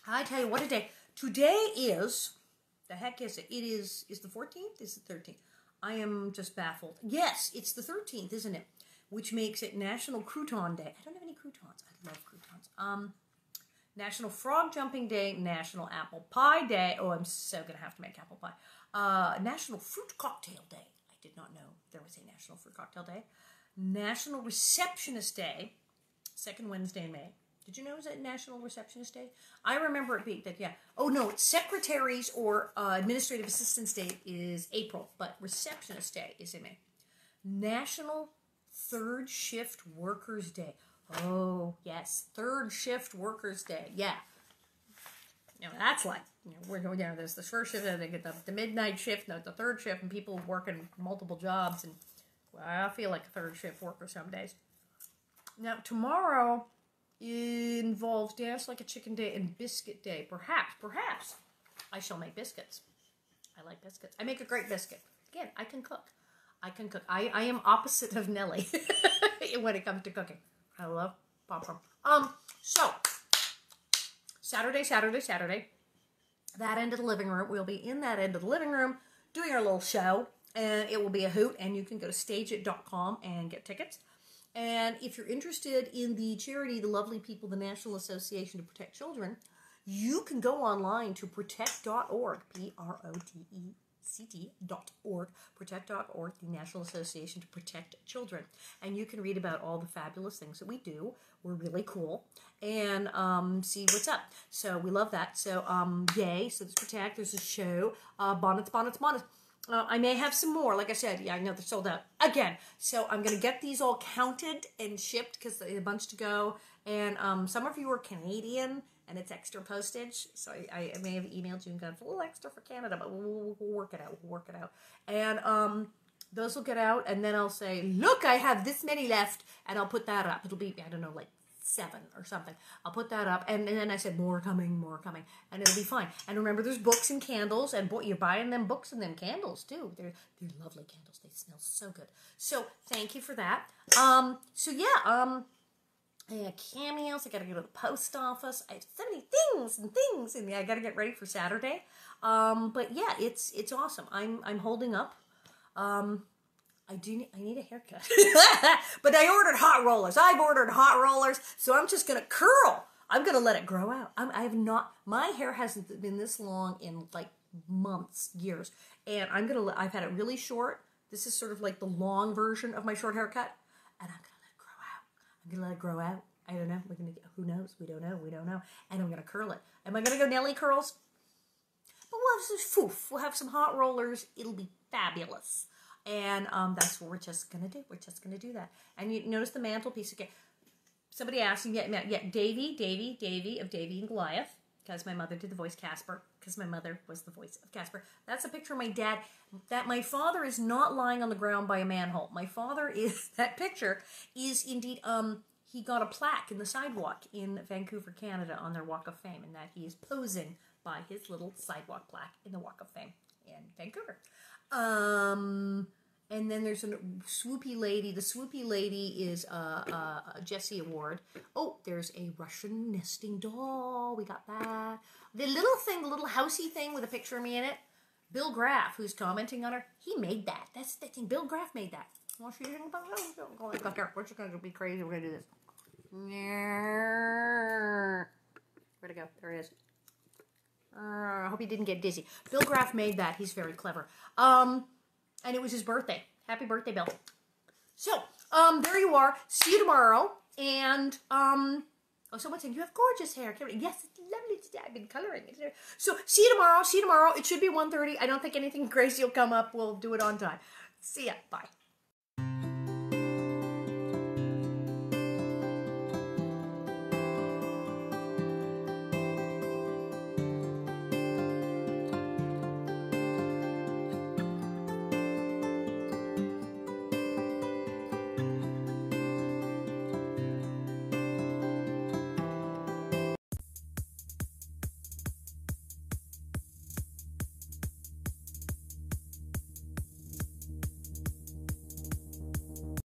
I tell you what a day. Today is, the heck is it? It is the 14th? Is the 13th? I am just baffled. Yes, it's the 13th, isn't it? Which makes it National Crouton Day. I don't have any croutons. I love croutons. National Frog Jumping Day, National Apple Pie Day. Oh, I'm so going to have to make apple pie. National Fruit Cocktail Day. I did not know there was a National Fruit Cocktail Day. National Receptionist Day, second Wednesday in May. Did you know it was a National Receptionist Day? I remember it being that, yeah. Oh, no, it's Secretaries or Administrative Assistants Day is April, but Receptionist Day is in May. National Third Shift Workers Day. Oh, yes, Third Shift Workers Day. Yeah. That's like, we're going, there's the first shift, and they get the midnight shift, the third shift, and people working multiple jobs, and well, I feel like a third shift worker some days. Now, tomorrow involves Dance Like a Chicken Day and Biscuit Day. Perhaps, I shall make biscuits. I like biscuits. I make a great biscuit. Again, I can cook. I am opposite of Nellie when it comes to cooking. I love popcorn. So, Saturday. That end of the living room. We'll be in that end of the living room doing our little show. And it will be a hoot. And you can go to stageit.com and get tickets. And if you're interested in the charity, the lovely people, the National Association to Protect Children, you can go online to protect.org, protect.org, protect.org, the National Association to Protect Children. And you can read about all the fabulous things that we do. We're really cool. And see what's up. So we love that. So yay. So there's Protect. There's a show. Bonnets. I may have some more. Like I said, yeah, I know they're sold out again. So I'm going to get these all counted and shipped because there's a bunch to go. And some of you are Canadian, and it's extra postage. So I may have emailed you and got a little extra for Canada, but we'll work it out. We'll work it out. And those will get out, and then I'll say, look, I have this many left, and I'll put that up. It'll be, I don't know, like 7 or something. I'll put that up, and then I said, more coming, and it'll be fine. And remember, there's books and candles, and boy, you're buying them books and them candles, too. They're lovely candles. They smell so good. So, thank you for that. Cameos. I gotta go to the post office. I have so many things, and I gotta get ready for Saturday. But yeah, it's awesome. I'm holding up. I need a haircut. But I ordered hot rollers. I've ordered hot rollers, so I'm just gonna curl. I'm gonna let it grow out. My hair hasn't been this long in like months, years, and I've had it really short. This is sort of like the long version of my short haircut, and I'm gonna let it grow out. I'm gonna let it grow out. I don't know. Who knows? We don't know. And I'm gonna curl it. Am I gonna go Nellie curls? But we'll have some hot rollers. It'll be fabulous. And that's what we're just gonna do. We're just gonna do that. And you notice the mantelpiece again. Somebody asked me, Davy of Davy and Goliath, because my mother did the voice Casper, because my mother was the voice of Casper. That's a picture of my dad. That my father is not lying on the ground by a manhole. My father is, that picture is indeed, he got a plaque in the sidewalk in Vancouver, Canada on their Walk of Fame, and that he is posing by his little sidewalk plaque in the Walk of Fame in Vancouver. And then there's a swoopy lady. The swoopy lady is a Jessie Award. Oh, there's a Russian nesting doll. We got that. The little thing, the little housey thing with a picture of me in it. Bill Graff, who's commenting on her, he made that. That's the thing. Bill Graff made that. Want to see anything about that? Go here. We're just going to be crazy. We're going to do this. Where'd it go? There it is. I hope he didn't get dizzy. Bill Graff made that. He's very clever. And it was his birthday. Happy birthday, Bill. So, there you are. See you tomorrow. And, someone's saying, you have gorgeous hair. Yes, it's lovely today. I've been coloring it. So, see you tomorrow. It should be 1:30. I don't think anything crazy will come up. We'll do it on time. See ya. Bye.